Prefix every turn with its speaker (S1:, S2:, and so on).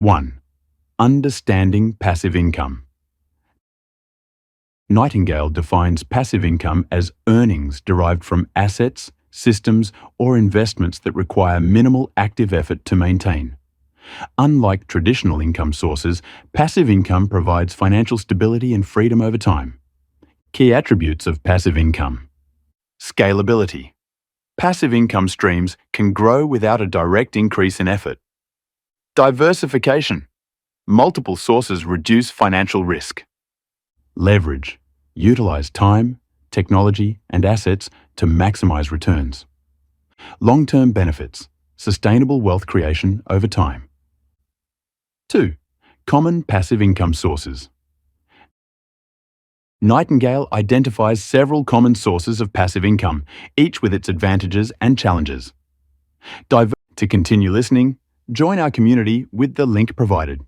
S1: 1. Understanding passive income. Nightingale defines passive income as earnings derived from assets, systems, or investments that require minimal active effort to maintain. Unlike traditional income sources, passive income provides financial stability and freedom over time. Key attributes of passive income. Scalability. Passive income streams can grow without a direct increase in effort. Diversification. Multiple sources reduce financial risk. Leverage. Utilize time, technology, and assets to maximize returns. Long-term benefits. Sustainable wealth creation over time. 2. Common passive income sources. Nightingale identifies several common sources of passive income, each with its advantages and challenges. To continue listening, join our community with the link provided.